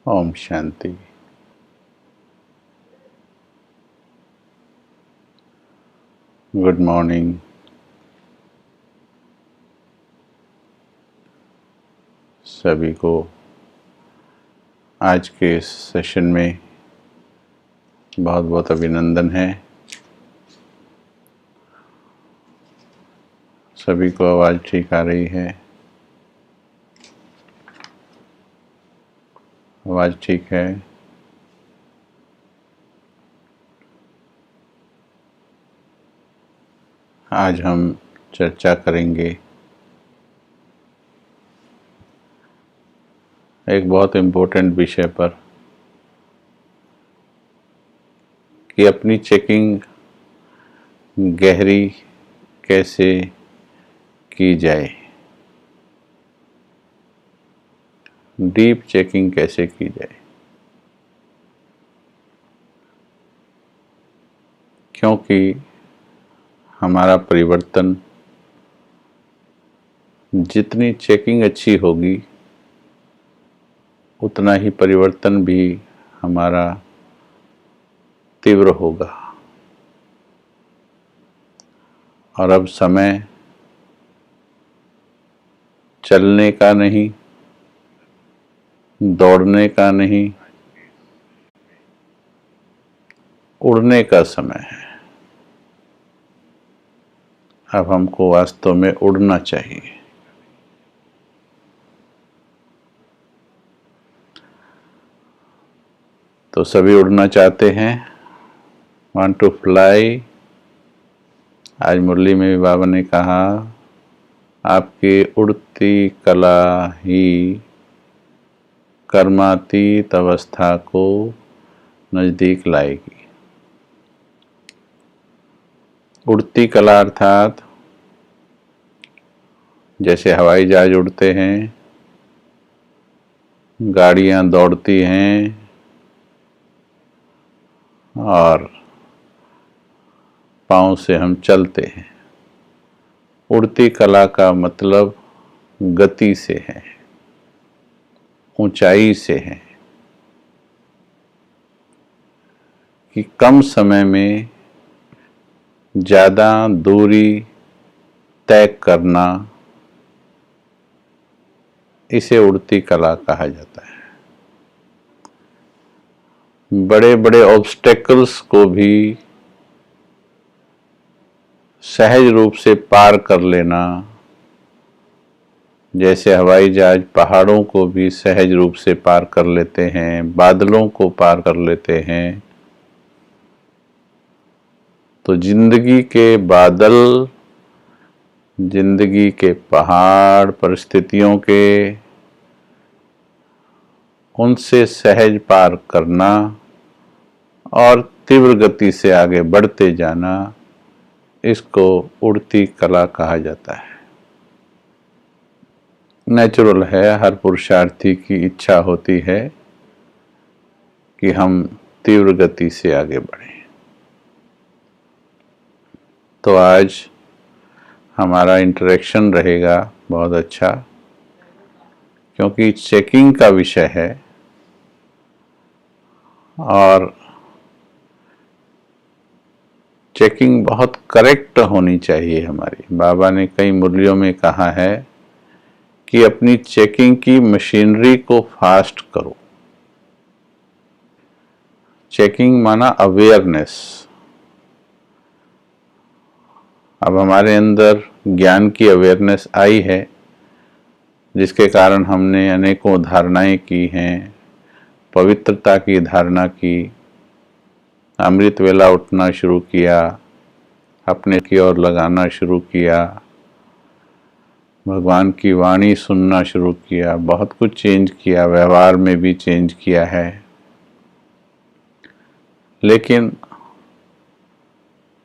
Om Shanti. Good morning. सभी को आज के इस सेशन में बहुत बहुत अभिनंदन है। सभी को आवाज़ ठीक आ रही है? आवाज़ ठीक है? आज हम चर्चा करेंगे एक बहुत इम्पोर्टेंट विषय पर कि अपनी चेकिंग गहरी कैसे की जाए, डीप चेकिंग कैसे की जाए। क्योंकि हमारा परिवर्तन, जितनी चेकिंग अच्छी होगी उतना ही परिवर्तन भी हमारा तीव्र होगा। और अब समय चलने का नहीं, दौड़ने का नहीं, उड़ने का समय है। अब हमको वास्तव में उड़ना चाहिए। तो सभी उड़ना चाहते हैं, वांट टू फ्लाई। आज मुरली में भी बाबा ने कहा, आपकी उड़ती कला ही कर्मातीत अवस्था को नजदीक लाएगी। उड़ती कला अर्थात जैसे हवाई जहाज उड़ते हैं, गाड़ियां दौड़ती हैं और पाँव से हम चलते हैं। उड़ती कला का मतलब गति से है, ऊंचाई से है, कि कम समय में ज़्यादा दूरी तय करना, इसे उड़ती कला कहा जाता है। बड़े बड़े ऑब्स्टेकल्स को भी सहज रूप से पार कर लेना, जैसे हवाई जहाज पहाड़ों को भी सहज रूप से पार कर लेते हैं, बादलों को पार कर लेते हैं। तो जिंदगी के बादल, जिंदगी के पहाड़, परिस्थितियों के उनसे सहज पार करना और तीव्र गति से आगे बढ़ते जाना, इसको उड़ती कला कहा जाता है। नेचुरल है, हर पुरुषार्थी की इच्छा होती है कि हम तीव्र गति से आगे बढ़ें। तो आज हमारा इंटरेक्शन रहेगा बहुत अच्छा, क्योंकि चेकिंग का विषय है और चेकिंग बहुत करेक्ट होनी चाहिए हमारी। बाबा ने कई मुरलियों में कहा है कि अपनी चेकिंग की मशीनरी को फास्ट करो। चेकिंग माना अवेयरनेस। अब हमारे अंदर ज्ञान की अवेयरनेस आई है, जिसके कारण हमने अनेकों धारणाएं की हैं, पवित्रता की धारणा की, अमृत वेला उठना शुरू किया, अपने की ओर लगाना शुरू किया, भगवान की वाणी सुनना शुरू किया, बहुत कुछ चेंज किया, व्यवहार में भी चेंज किया है। लेकिन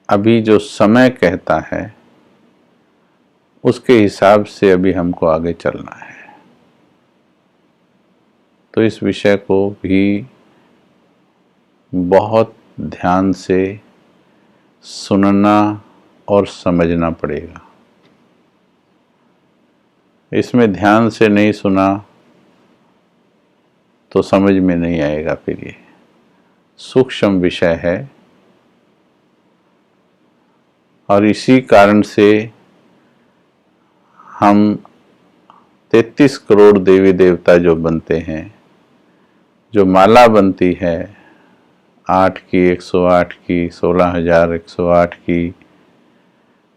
अभी जो समय कहता है उसके हिसाब से अभी हमको आगे चलना है। तो इस विषय को भी बहुत ध्यान से सुनना और समझना पड़ेगा। इसमें ध्यान से नहीं सुना तो समझ में नहीं आएगा। फिर ये सूक्ष्म विषय है और इसी कारण से हम 33 करोड़ देवी देवता जो बनते हैं, जो माला बनती है 8 की, 108 की, 16,108 की,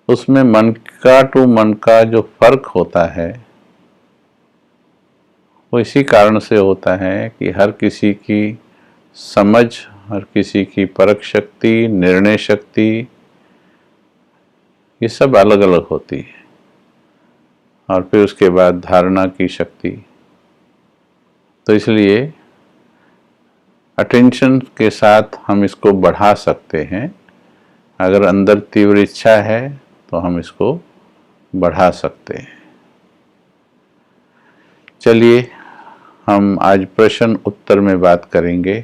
उसमें मन का टू मन का जो फर्क होता है वो इसी कारण से होता है कि हर किसी की समझ, हर किसी की परख शक्ति, निर्णय शक्ति, ये सब अलग अलग होती है। और फिर उसके बाद धारणा की शक्ति। तो इसलिए अटेंशन के साथ हम इसको बढ़ा सकते हैं। अगर अंदर तीव्र इच्छा है तो हम इसको बढ़ा सकते हैं। चलिए हम आज प्रश्न उत्तर में बात करेंगे।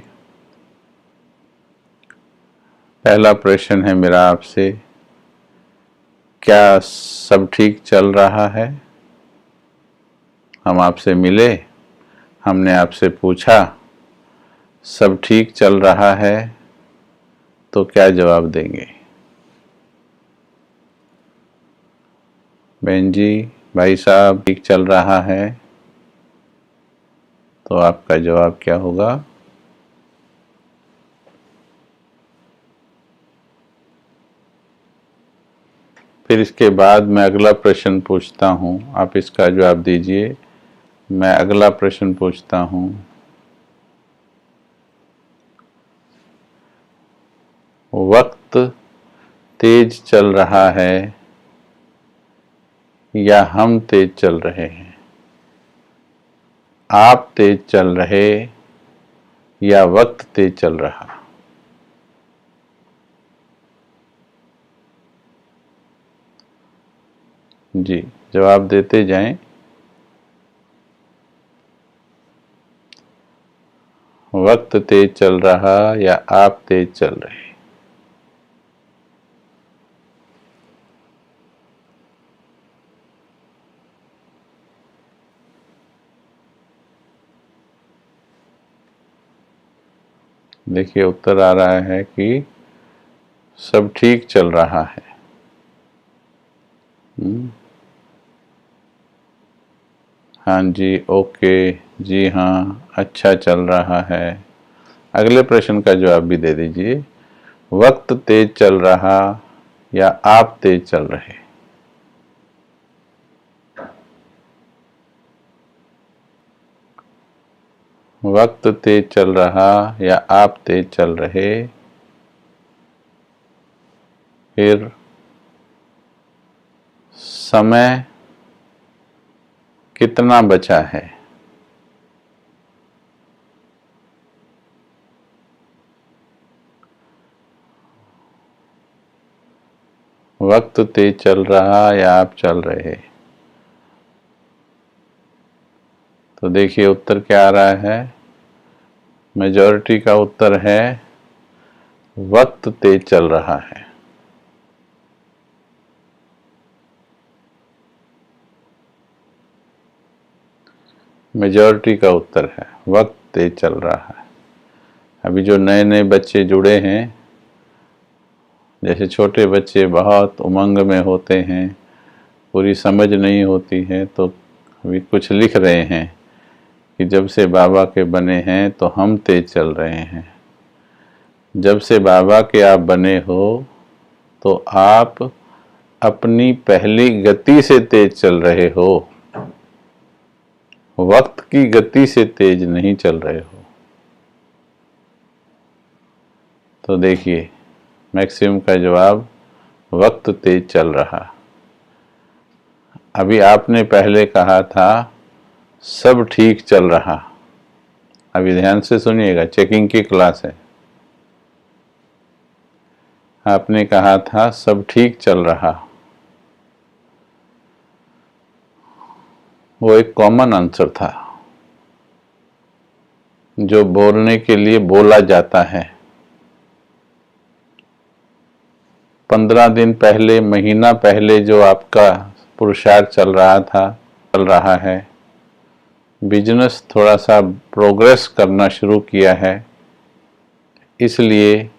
पहला प्रश्न है मेरा आपसे, क्या सब ठीक चल रहा है? हम आपसे मिले, हमने आपसे पूछा सब ठीक चल रहा है, तो क्या जवाब देंगे? बहन जी, भाई साहब, ठीक चल रहा है, तो आपका जवाब क्या होगा? फिर इसके बाद मैं अगला प्रश्न पूछता हूँ, आप इसका जवाब दीजिए। मैं अगला प्रश्न पूछता हूँ, वक्त तेज चल रहा है या हम तेज चल रहे हैं? आप तेज चल रहे या वक्त तेज चल रहा? जी, जवाब देते जाएं। वक्त तेज चल रहा या आप तेज चल रहे? देखिए उत्तर आ रहा है कि सब ठीक चल रहा है। हाँ जी, ओके, जी हाँ, अच्छा चल रहा है। अगले प्रश्न का जवाब भी दे दीजिए। वक्त तेज चल रहा या आप तेज चल रहे? वक्त तेज चल रहा या आप तेज चल रहे? फिर समय कितना बचा है? वक्त तेज चल रहा या आप चल रहे? तो देखिए उत्तर क्या आ रहा है। मेजॉरिटी का उत्तर है वक्त तेज चल रहा है। मेजॉरिटी का उत्तर है वक्त तेज चल रहा है। अभी जो नए नए बच्चे जुड़े हैं, जैसे छोटे बच्चे बहुत उमंग में होते हैं, पूरी समझ नहीं होती है, तो अभी कुछ लिख रहे हैं कि जब से बाबा के बने हैं तो हम तेज चल रहे हैं। जब से बाबा के आप बने हो तो आप अपनी पहली गति से तेज चल रहे हो, वक्त की गति से तेज नहीं चल रहे हो। तो देखिए मैक्सिमम का जवाब वक्त तेज चल रहा। अभी आपने पहले कहा था सब ठीक चल रहा। अभी ध्यान से सुनिएगा, चेकिंग की क्लास है। आपने कहा था सब ठीक चल रहा, वो एक कॉमन आंसर था जो बोलने के लिए बोला जाता है। 15 दिन पहले, महीना पहले जो आपका पुरुषार्थ चल रहा था, चल रहा है, बिजनेस थोड़ा सा प्रोग्रेस करना शुरू किया है, इसलिए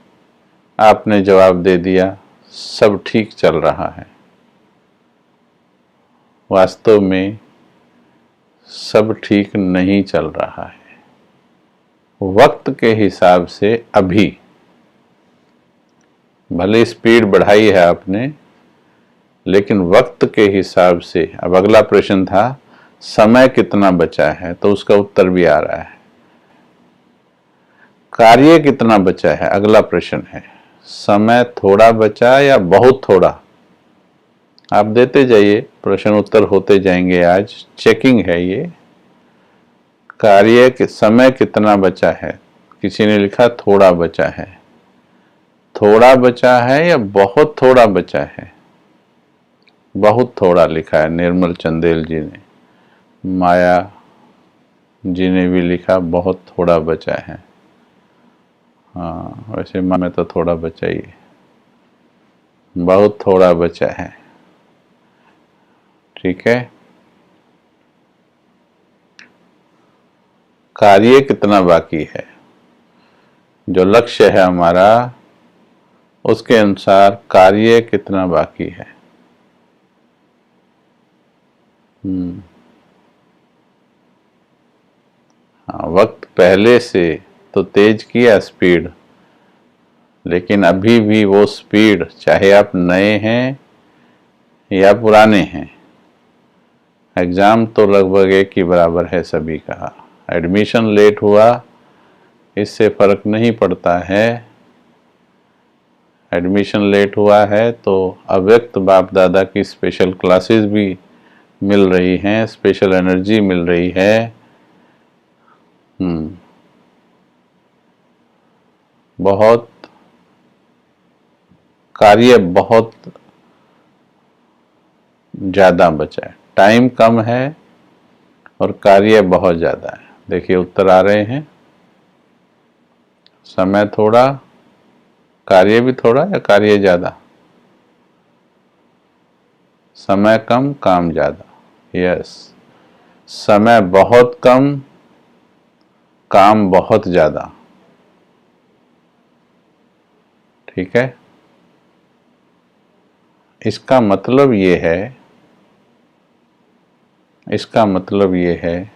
आपने जवाब दे दिया सब ठीक चल रहा है। वास्तव में सब ठीक नहीं चल रहा है। वक्त के हिसाब से अभी भले स्पीड बढ़ाई है आपने, लेकिन वक्त के हिसाब से, अब अगला प्रश्न था समय कितना बचा है, तो उसका उत्तर भी आ रहा है। कार्य कितना बचा है, अगला प्रश्न है। समय थोड़ा बचा या बहुत थोड़ा, आप देते जाइए, प्रश्न उत्तर होते जाएंगे। आज चेकिंग है ये। कार्य के समय कितना बचा है, किसी ने लिखा थोड़ा बचा है। थोड़ा बचा है या बहुत थोड़ा बचा है? बहुत थोड़ा लिखा है निर्मल चंदेल जी ने। माया जी ने भी लिखा बहुत थोड़ा बचा है। हाँ, वैसे में तो थोड़ा बचा ही है, बहुत थोड़ा बचा है। ठीक है। कार्य कितना बाकी है, जो लक्ष्य है हमारा, उसके अनुसार कार्य कितना बाकी है। हाँ, वक्त पहले से तो तेज किया स्पीड, लेकिन अभी भी वो स्पीड, चाहे आप नए हैं या पुराने हैं, एग्ज़ाम तो लगभग एक ही बराबर है सभी का। एडमिशन लेट हुआ इससे फ़र्क नहीं पड़ता है। एडमिशन लेट हुआ है तो अव्यक्त बाप दादा की स्पेशल क्लासेस भी मिल रही हैं, स्पेशल एनर्जी मिल रही है। बहुत कार्य बहुत ज़्यादा बचा है, टाइम कम है और कार्य बहुत ज़्यादा है। देखिए उत्तर आ रहे हैं। समय थोड़ा, कार्य भी थोड़ा या कार्य ज़्यादा? समय कम, काम ज़्यादा। यस, समय बहुत कम, काम बहुत ज़्यादा। ठीक है। इसका मतलब ये है, इसका मतलब ये है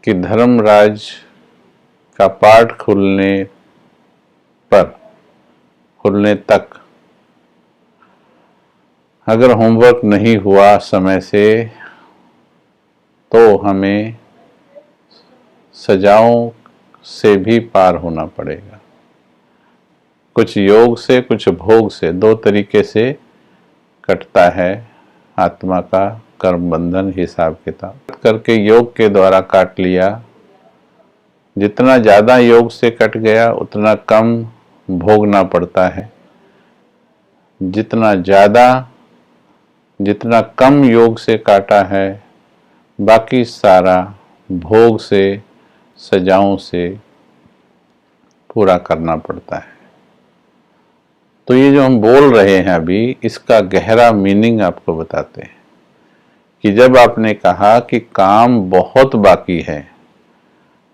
कि धर्मराज का पाठ खुलने तक अगर होमवर्क नहीं हुआ समय से, तो हमें सजाओं से भी पार होना पड़ेगा। कुछ योग से, कुछ भोग से, दो तरीके से कटता है आत्मा का कर्म बंधन। हिसाब किताब करके योग के द्वारा काट लिया। जितना ज़्यादा योग से कट गया उतना कम भोगना पड़ता है। जितना कम योग से काटा है, बाकी सारा भोग से, सजाओं से पूरा करना पड़ता है। तो ये जो हम बोल रहे हैं अभी, इसका गहरा मीनिंग आपको बताते हैं कि जब आपने कहा कि काम बहुत बाकी है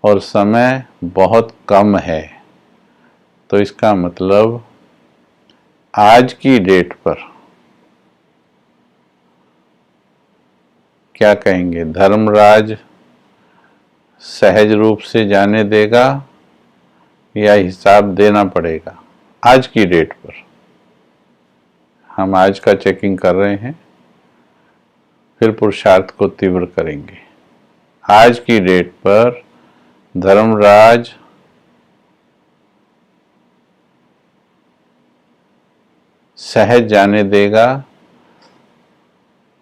और समय बहुत कम है, तो इसका मतलब आज की डेट पर क्या कहेंगे, धर्मराज सहज रूप से जाने देगा या हिसाब देना पड़ेगा? आज की डेट पर हम आज का चेकिंग कर रहे हैं, फिर पुरुषार्थ को तीव्र करेंगे। आज की डेट पर धर्मराज सहज जाने देगा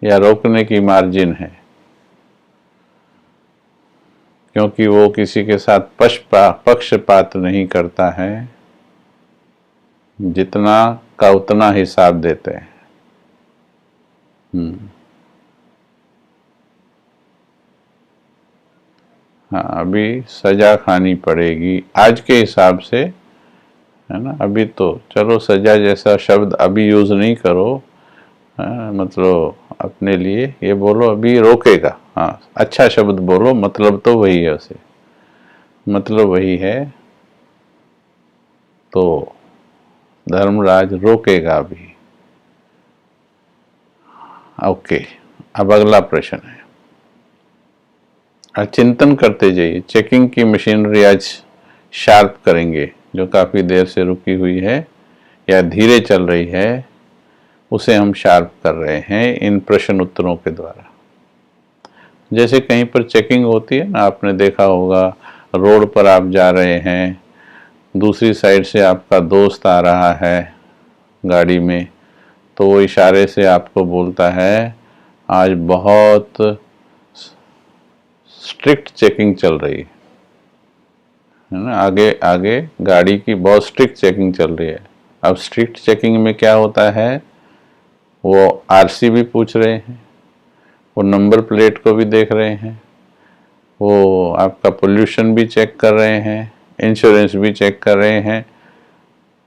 या रोकने की मार्जिन है? क्योंकि वो किसी के साथ पक्षपात नहीं करता है, जितना का उतना हिसाब देते हैं। हाँ, अभी सजा खानी पड़ेगी आज के हिसाब से, है ना। अभी तो चलो सजा जैसा शब्द अभी यूज़ नहीं करो, मतलब अपने लिए ये बोलो, अभी रोकेगा। हाँ, अच्छा शब्द बोलो, मतलब तो वही है, उसे मतलब वही है। तो धर्मराज रोकेगा अभी। ओके, अब अगला प्रश्न है। आज चिंतन करते जाइए, चेकिंग की मशीनरी आज शार्प करेंगे। जो काफ़ी देर से रुकी हुई है या धीरे चल रही है, उसे हम शार्प कर रहे हैं इन प्रश्न उत्तरों के द्वारा। जैसे कहीं पर चेकिंग होती है ना, आपने देखा होगा, रोड पर आप जा रहे हैं, दूसरी साइड से आपका दोस्त आ रहा है गाड़ी में, तो वो इशारे से आपको बोलता है आज बहुत स्ट्रिक्ट चेकिंग चल रही है ना, आगे आगे गाड़ी की बहुत स्ट्रिक्ट चेकिंग चल रही है। अब स्ट्रिक्ट चेकिंग में क्या होता है, वो आरसी भी पूछ रहे हैं, वो नंबर प्लेट को भी देख रहे हैं, वो आपका पोल्यूशन भी चेक कर रहे हैं, इंश्योरेंस भी चेक कर रहे हैं,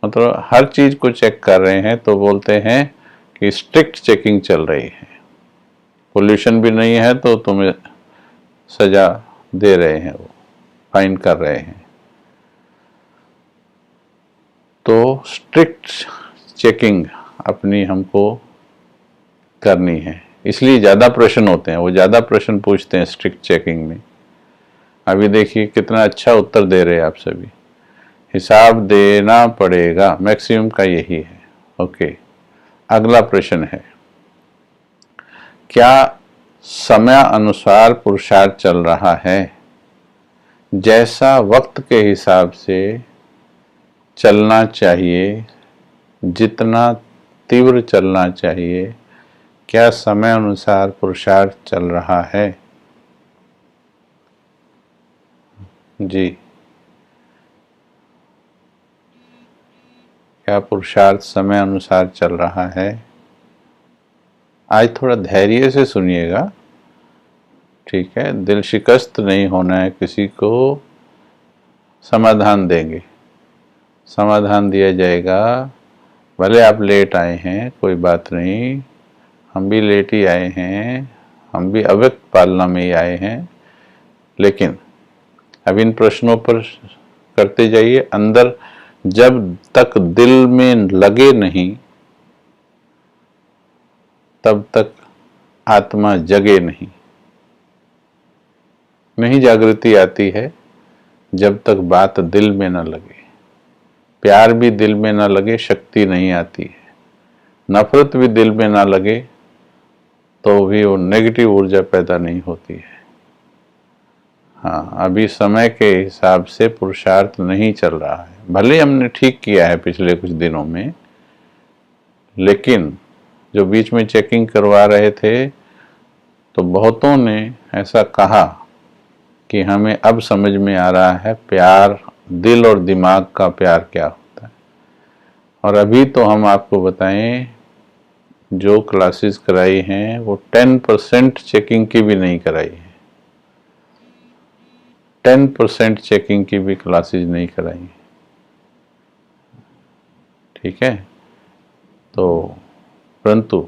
मतलब हर चीज़ को चेक कर रहे हैं। तो बोलते हैं कि स्ट्रिक्ट चेकिंग चल रही है। पोल्यूशन भी नहीं है तो तुम्हें सजा दे रहे हैं, वो फाइन कर रहे हैं। तो स्ट्रिक्ट चेकिंग अपनी हमको करनी है, इसलिए ज़्यादा प्रश्न होते हैं, वो ज़्यादा प्रश्न पूछते हैं स्ट्रिक्ट चेकिंग में। अभी देखिए कितना अच्छा उत्तर दे रहे हैं आप सभी। हिसाब देना पड़ेगा, मैक्सिमम का यही है। ओके, अगला प्रश्न है, क्या समय अनुसार पुरुषार्थ चल रहा है? जैसा वक्त के हिसाब से चलना चाहिए, जितना तीव्र चलना चाहिए, क्या समय अनुसार पुरुषार्थ चल रहा है? जी, क्या पुरुषार्थ समय अनुसार चल रहा है? आज थोड़ा धैर्य से सुनिएगा, ठीक है? दिल शिकस्त नहीं होना है किसी को। समाधान देंगे, समाधान दिया जाएगा। भले आप लेट आए हैं, कोई बात नहीं, हम भी लेट ही आए हैं, हम भी अव्यक्त पालना में ही आए हैं, लेकिन अब इन प्रश्नों पर करते जाइए। अंदर जब तक दिल में लगे नहीं, तब तक आत्मा जगे नहीं। नहीं जागृति आती है जब तक बात दिल में न लगे। प्यार भी दिल में न लगे, शक्ति नहीं आती है। नफरत भी दिल में न लगे तो भी वो नेगेटिव ऊर्जा पैदा नहीं होती है। हाँ, अभी समय के हिसाब से पुरुषार्थ नहीं चल रहा है। भले हमने ठीक किया है पिछले कुछ दिनों में, लेकिन जो बीच में चेकिंग करवा रहे थे तो बहुतों ने ऐसा कहा कि हमें अब समझ में आ रहा है प्यार, दिल और दिमाग का प्यार क्या होता है। और अभी तो हम आपको बताएं, जो क्लासेस कराई हैं वो 10% चेकिंग की भी नहीं कराई है। 10% चेकिंग की भी क्लासेस नहीं कराई, ठीक है? तो परंतु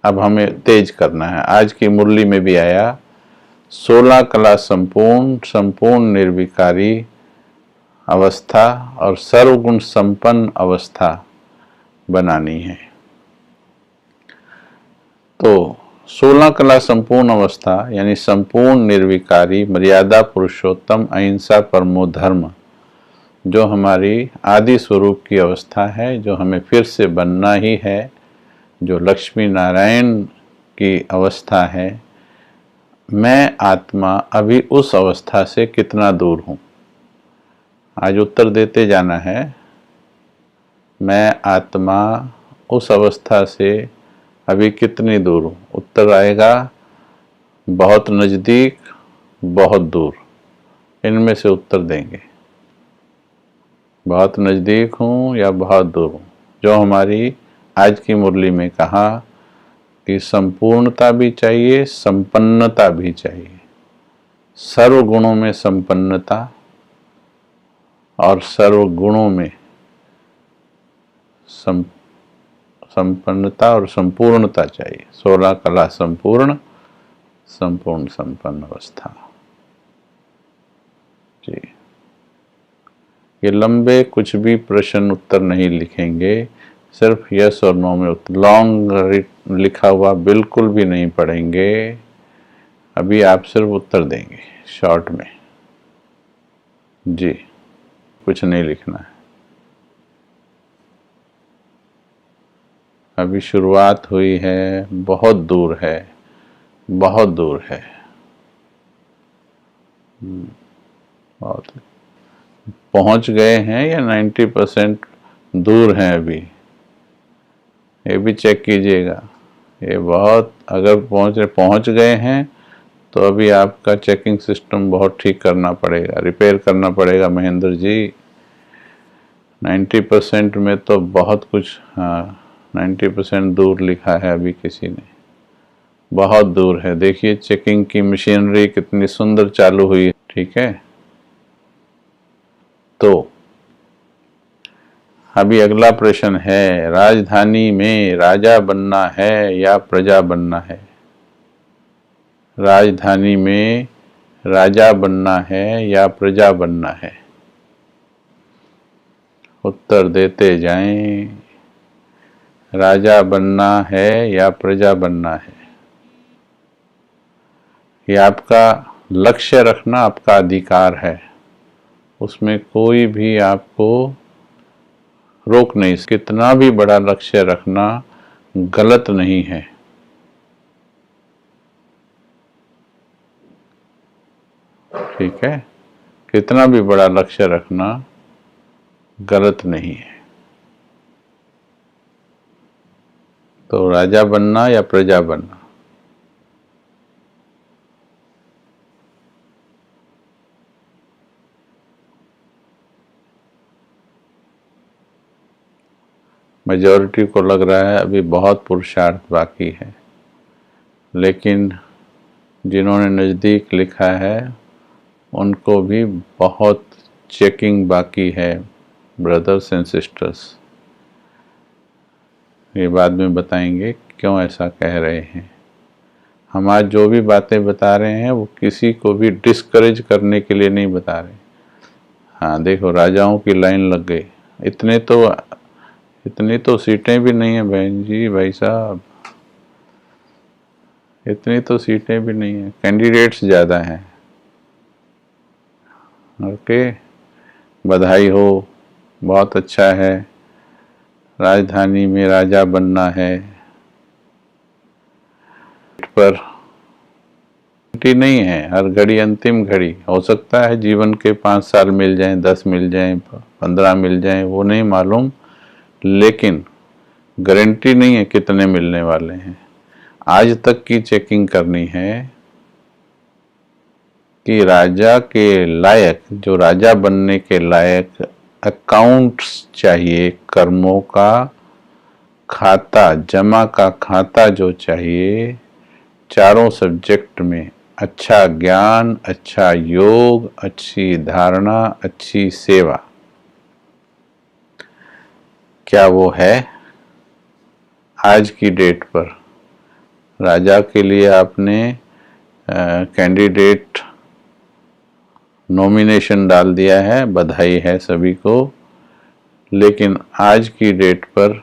अब हमें तेज करना है। आज की मुरली में भी आया, 16 कला संपूर्ण, संपूर्ण निर्विकारी अवस्था और सर्वगुण संपन्न अवस्था बनानी है। तो 16 कला संपूर्ण अवस्था यानी संपूर्ण निर्विकारी, मर्यादा पुरुषोत्तम, अहिंसा परमो धर्म, जो हमारी आदि स्वरूप की अवस्था है, जो हमें फिर से बनना ही है, जो लक्ष्मी नारायण की अवस्था है। मैं आत्मा अभी उस अवस्था से कितना दूर हूँ? आज उत्तर देते जाना है। मैं आत्मा उस अवस्था से अभी कितनी दूर हूँ? उत्तर आएगा बहुत नज़दीक, बहुत दूर। इनमें से उत्तर देंगे, बहुत नज़दीक हूँ या बहुत दूर हूँ। जो हमारी आज की मुरली में कहा कि संपूर्णता भी चाहिए, संपन्नता भी चाहिए, सर्व गुणों में संपन्नता और सर्व गुणों में संपन्नता और संपूर्णता चाहिए। 16 कला संपूर्ण, संपूर्ण संपन्न अवस्था। जी, ये लंबे कुछ भी प्रश्न उत्तर नहीं लिखेंगे, सिर्फ यस और नो में उत्तर। लॉन्ग लिखा हुआ बिल्कुल भी नहीं पढ़ेंगे। अभी आप सिर्फ उत्तर देंगे शॉर्ट में। जी, कुछ नहीं लिखना है। अभी शुरुआत हुई है, बहुत दूर है, बहुत दूर है। बहुत पहुंच गए हैं या 90% दूर हैं अभी, ये भी चेक कीजिएगा। ये बहुत, अगर पहुंच गए हैं तो अभी आपका चेकिंग सिस्टम बहुत ठीक करना पड़ेगा, रिपेयर करना पड़ेगा महेंद्र जी। 90% में तो बहुत कुछ, हाँ 90% दूर लिखा है अभी किसी ने, बहुत दूर है। देखिए चेकिंग की मशीनरी कितनी सुंदर चालू हुई है। ठीक है, तो अभी अगला प्रश्न है, राजधानी में राजा बनना है या प्रजा बनना है? राजधानी में राजा बनना है या प्रजा बनना है? उत्तर देते जाएं। राजा बनना है या प्रजा बनना है? ये आपका लक्ष्य रखना आपका अधिकार है, उसमें कोई भी आपको रोक नहीं। कितना भी बड़ा लक्ष्य रखना गलत नहीं है। ठीक है, कितना भी बड़ा लक्ष्य रखना गलत नहीं है। तो राजा बनना या प्रजा बनना? मेजॉरिटी को लग रहा है अभी बहुत पुरुषार्थ बाकी है, लेकिन जिन्होंने नज़दीक लिखा है उनको भी बहुत चेकिंग बाकी है। ब्रदर्स एंड सिस्टर्स, ये बाद में बताएंगे क्यों ऐसा कह रहे हैं। हम आज जो भी बातें बता रहे हैं वो किसी को भी डिस्करेज करने के लिए नहीं बता रहे। हाँ देखो, राजाओं की लाइन लग गई। इतनी तो सीटें भी नहीं है बहन जी, भाई साहब, इतनी तो सीटें भी नहीं है, कैंडिडेट्स ज़्यादा हैं। ओके, बधाई हो, बहुत अच्छा है। राजधानी में राजा बनना है, पर नहीं है हर घड़ी अंतिम घड़ी। हो सकता है जीवन के 5 साल मिल जाएं, 10 मिल जाएं, 15 मिल जाएं, वो नहीं मालूम, लेकिन गारंटी नहीं है कितने मिलने वाले हैं। आज तक की चेकिंग करनी है कि राजा के लायक, जो राजा बनने के लायक अकाउंट्स चाहिए, कर्मों का खाता, जमा का खाता जो चाहिए, चारों सब्जेक्ट में अच्छा ज्ञान, अच्छा योग, अच्छी धारणा, अच्छी सेवा, क्या वो है? आज की डेट पर राजा के लिए आपने कैंडिडेट नॉमिनेशन डाल दिया है, बधाई है सभी को। लेकिन आज की डेट पर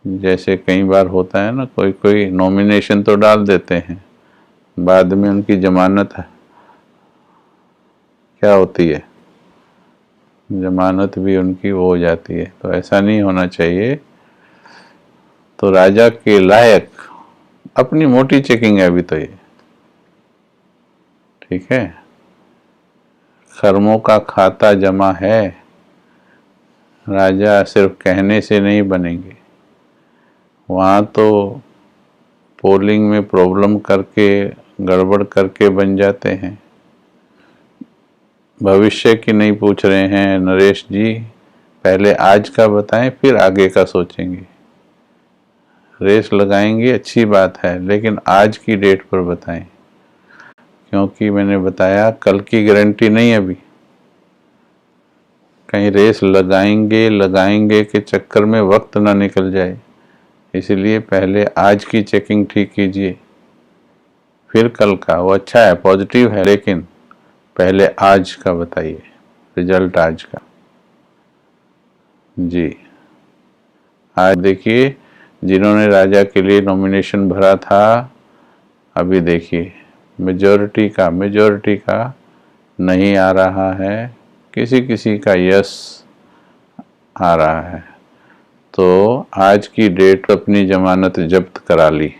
जैसे कई बार होता है ना, कोई कोई नॉमिनेशन तो डाल देते हैं, बाद में उनकी जमानत क्या होती है, जमानत भी उनकी वो हो जाती है। तो ऐसा नहीं होना चाहिए। तो राजा के लायक अपनी मोटी चेकिंग है अभी तो ये, ठीक है। कर्मों का खाता जमा है। राजा सिर्फ कहने से नहीं बनेंगे, वहाँ तो पोलिंग में प्रॉब्लम करके, गड़बड़ करके बन जाते हैं। भविष्य की नहीं पूछ रहे हैं नरेश जी, पहले आज का बताएं फिर आगे का सोचेंगे। रेस लगाएंगे अच्छी बात है, लेकिन आज की डेट पर बताएं, क्योंकि मैंने बताया कल की गारंटी नहीं अभी। कहीं रेस लगाएंगे के चक्कर में वक्त ना निकल जाए, इसलिए पहले आज की चेकिंग ठीक कीजिए, फिर कल का। वो अच्छा है, पॉजिटिव है, लेकिन पहले आज का बताइए, रिजल्ट आज का। जी, आज देखिए जिन्होंने राजा के लिए नॉमिनेशन भरा था, अभी देखिए मेजॉरिटी का नहीं आ रहा है, किसी किसी का यस आ रहा है। तो आज की डेट अपनी जमानत जब्त करा ली।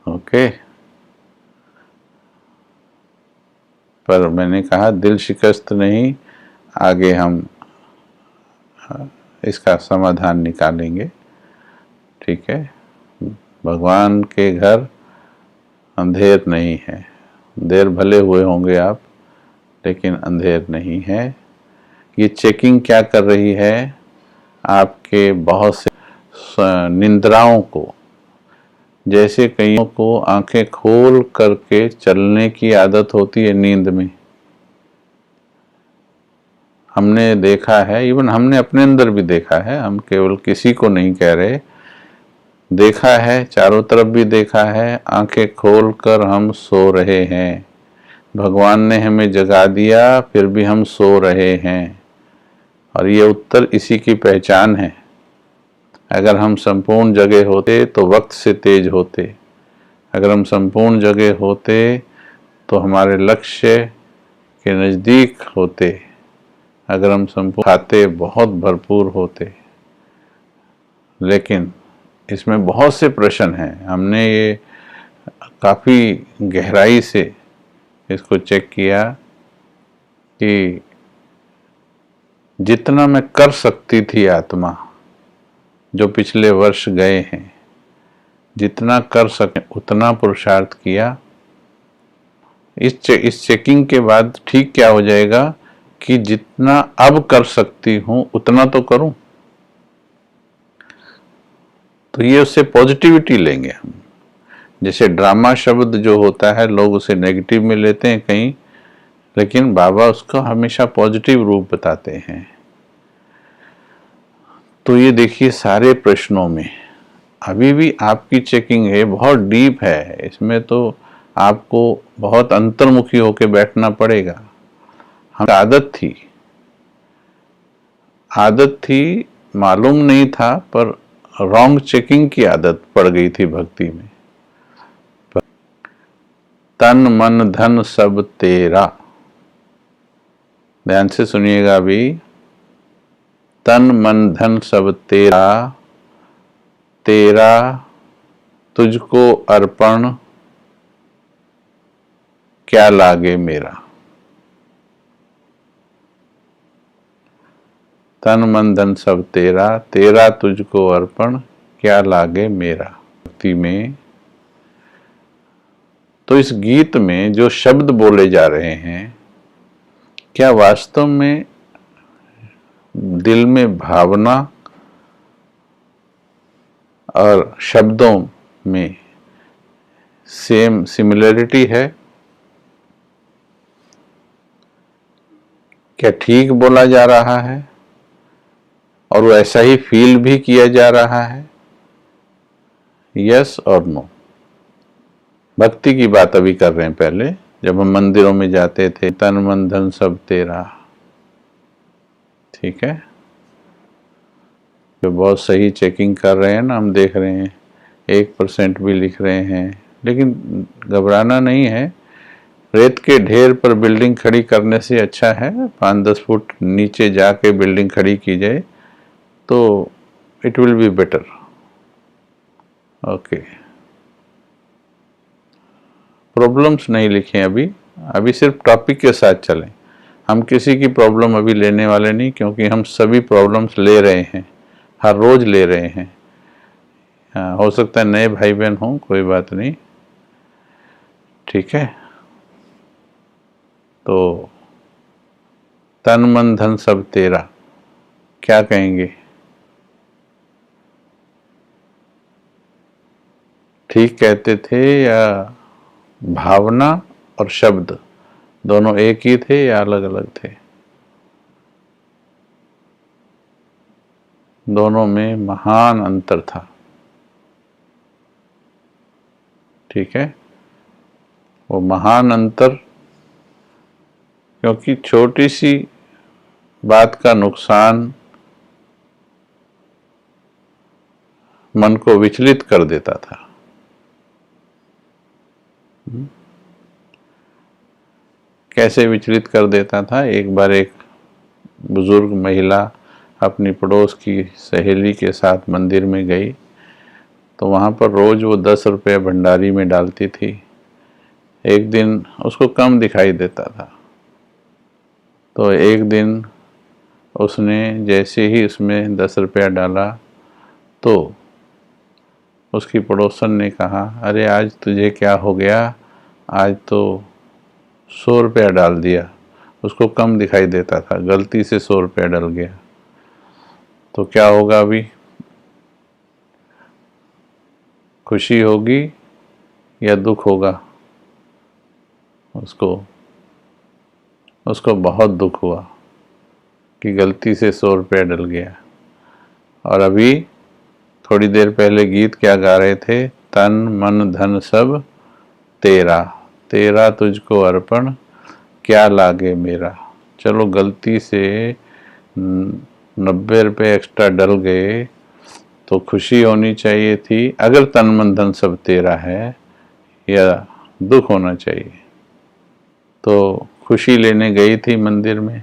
ओके, पर मैंने कहा दिल शिकस्त नहीं, आगे हम इसका समाधान निकालेंगे। ठीक है, भगवान के घर अंधेर नहीं है, देर भले हुए होंगे आप, लेकिन अंधेर नहीं है। ये चेकिंग क्या कर रही है, आपके बहुत से निंद्राओं को, जैसे कईयों को आंखें खोल करके चलने की आदत होती है नींद में, हमने देखा है, इवन हमने अपने अंदर भी देखा है, हम केवल किसी को नहीं कह रहे, देखा है, चारों तरफ भी देखा है, आंखें खोल कर हम सो रहे हैं, भगवान ने हमें जगा दिया फिर भी हम सो रहे हैं। और ये उत्तर इसी की पहचान है। अगर हम संपूर्ण जगह होते तो वक्त से तेज होते, अगर हम संपूर्ण जगह होते तो हमारे लक्ष्य के नज़दीक होते, अगर हम संपूर्ण खाते बहुत भरपूर होते। लेकिन इसमें बहुत से प्रश्न हैं, हमने ये काफ़ी गहराई से इसको चेक किया कि जितना मैं कर सकती थी आत्मा, जो पिछले वर्ष गए हैं, जितना कर सके उतना पुरुषार्थ किया। इस चेकिंग के बाद ठीक क्या हो जाएगा कि जितना अब कर सकती हूँ उतना तो करूं, तो ये उससे पॉजिटिविटी लेंगे हम। जैसे ड्रामा शब्द जो होता है लोग उसे नेगेटिव में लेते हैं कहीं, लेकिन बाबा उसको हमेशा पॉजिटिव रूप बताते हैं। तो ये देखिए सारे प्रश्नों में अभी भी आपकी चेकिंग है, बहुत डीप है, इसमें तो आपको बहुत अंतर्मुखी होकर बैठना पड़ेगा। हम आदत थी, मालूम नहीं था, पर रॉन्ग चेकिंग की आदत पड़ गई थी भक्ति में। तन मन धन सब तेरा, ध्यान से सुनिएगा अभी, तन मन धन सब तेरा, तेरा तुझको अर्पण क्या लागे मेरा। तन मन धन सब तेरा, तेरा तुझको अर्पण क्या लागे मेरा। भक्ति में तो इस गीत में जो शब्द बोले जा रहे हैं, क्या वास्तव में दिल में भावना और शब्दों में सिमिलरिटी है? क्या ठीक बोला जा रहा है और वो ऐसा ही फील भी किया जा रहा है? यस और नो। भक्ति की बात अभी कर रहे हैं। पहले जब हम मंदिरों में जाते थे, तन मन धन सब तेरा, ठीक है, जो बहुत सही चेकिंग कर रहे हैं ना, हम देख रहे हैं 1% भी लिख रहे हैं, लेकिन घबराना नहीं है। रेत के ढेर पर बिल्डिंग खड़ी करने से अच्छा है 5-10 फुट नीचे जाके बिल्डिंग खड़ी की जाए, तो it will be better. Okay, problems नहीं लिखें अभी सिर्फ टॉपिक के साथ चलें। हम किसी की प्रॉब्लम अभी लेने वाले नहीं, क्योंकि हम सभी प्रॉब्लम्स ले रहे हैं, हर रोज ले रहे हैं। हाँ, हो सकता है नए भाई बहन हों, कोई बात नहीं, ठीक है। तो तन मन धन सब तेरा क्या कहेंगे? ठीक कहते थे या भावना और शब्द दोनों एक ही थे या अलग अलग थे? दोनों में महान अंतर था। ठीक है, वो महान अंतर, क्योंकि छोटी सी बात का नुकसान मन को विचलित कर देता था। कैसे विचलित कर देता था? एक बार एक बुजुर्ग महिला अपनी पड़ोस की सहेली के साथ मंदिर में गई, तो वहाँ पर रोज वो 10 रुपये भंडारी में डालती थी। एक दिन उसको कम दिखाई देता था, तो एक दिन उसने जैसे ही उसमें 10 रुपया डाला तो उसकी पड़ोसन ने कहा, अरे आज तुझे क्या हो गया, आज तो 100 रुपया डाल दिया। उसको कम दिखाई देता था, गलती से 100 रुपया डल गया, तो क्या होगा? अभी खुशी होगी या दुख होगा? उसको बहुत दुख हुआ कि गलती से 100 रुपया डल गया। और अभी थोड़ी देर पहले गीत क्या गा रहे थे? तन मन धन सब तेरा, तेरा तुझको अर्पण, क्या लागे मेरा। चलो गलती से 90 रुपये एक्स्ट्रा डल गए तो खुशी होनी चाहिए थी, अगर तन मन धन सब तेरा है, या दुख होना चाहिए? तो खुशी लेने गई थी मंदिर में,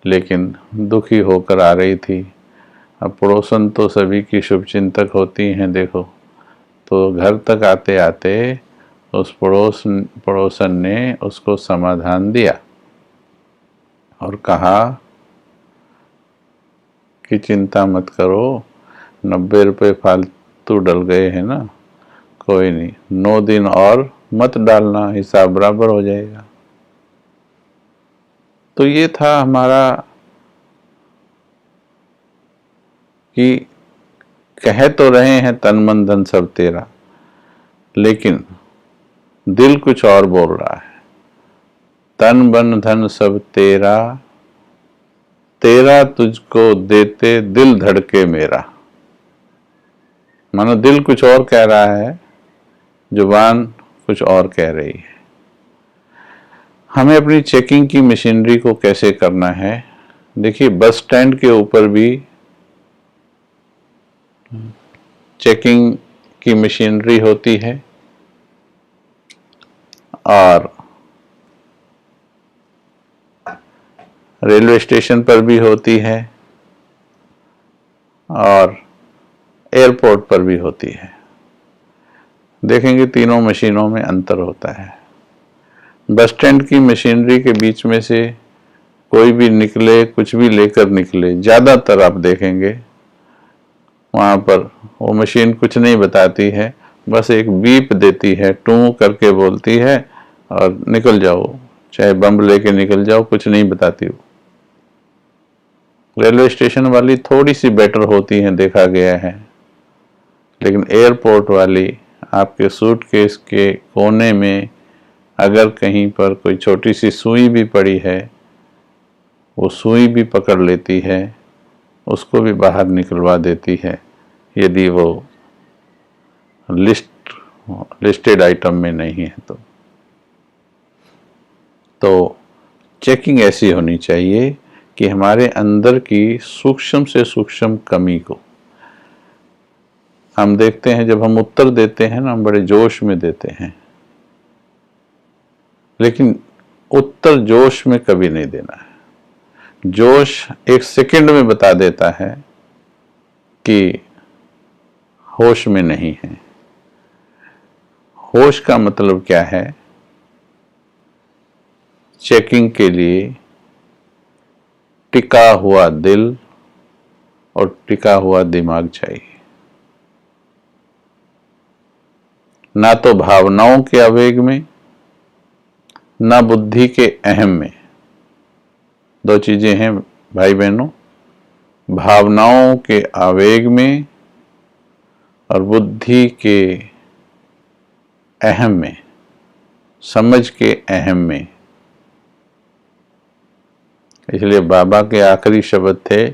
लेकिन दुखी होकर आ रही थी। अब पड़ोसन तो सभी की शुभचिंतक होती हैं, देखो, तो घर तक आते आते उस पड़ोसन ने उसको समाधान दिया और कहा कि चिंता मत करो, 90 रुपये फालतू डल गए हैं ना, कोई नहीं, 9 दिन और मत डालना, हिसाब बराबर हो जाएगा। तो ये था हमारा कि कह तो रहे हैं तन मन धन सब तेरा, लेकिन दिल कुछ और बोल रहा है। तन मन धन सब तेरा, तेरा तुझको देते दिल धड़के मेरा। मानो दिल कुछ और कह रहा है, जुबान कुछ और कह रही है। हमें अपनी चेकिंग की मशीनरी को कैसे करना है? देखिए, बस स्टैंड के ऊपर भी चेकिंग की मशीनरी होती है और रेलवे स्टेशन पर भी होती है और एयरपोर्ट पर भी होती है। देखेंगे तीनों मशीनों में अंतर होता है। बस स्टैंड की मशीनरी के बीच में से कोई भी निकले, कुछ भी लेकर निकले, ज़्यादातर आप देखेंगे वहाँ पर वो मशीन कुछ नहीं बताती है, बस एक बीप देती है, टू करके बोलती है और निकल जाओ, चाहे बम लेके निकल जाओ, कुछ नहीं बताती वो। रेलवे स्टेशन वाली थोड़ी सी बेटर होती हैं, देखा गया है, लेकिन एयरपोर्ट वाली आपके सूटकेस के कोने में अगर कहीं पर कोई छोटी सी सुई भी पड़ी है, वो सुई भी पकड़ लेती है, उसको भी बाहर निकलवा देती है, यदि वो लिस्टेड आइटम में नहीं है तो चेकिंग ऐसी होनी चाहिए कि हमारे अंदर की सूक्ष्म से सूक्ष्म कमी को हम देखते हैं। जब हम उत्तर देते हैं ना, हम बड़े जोश में देते हैं, लेकिन उत्तर जोश में कभी नहीं देना है। जोश एक सेकंड में बता देता है कि होश में नहीं है। होश का मतलब क्या है? चेकिंग के लिए टिका हुआ दिल और टिका हुआ दिमाग चाहिए, ना तो भावनाओं के आवेग में, ना बुद्धि के अहम में। दो चीजें हैं भाई बहनों, भावनाओं के आवेग में और बुद्धि के अहम में, समझ के अहम में। इसलिए बाबा के आखिरी शब्द थे,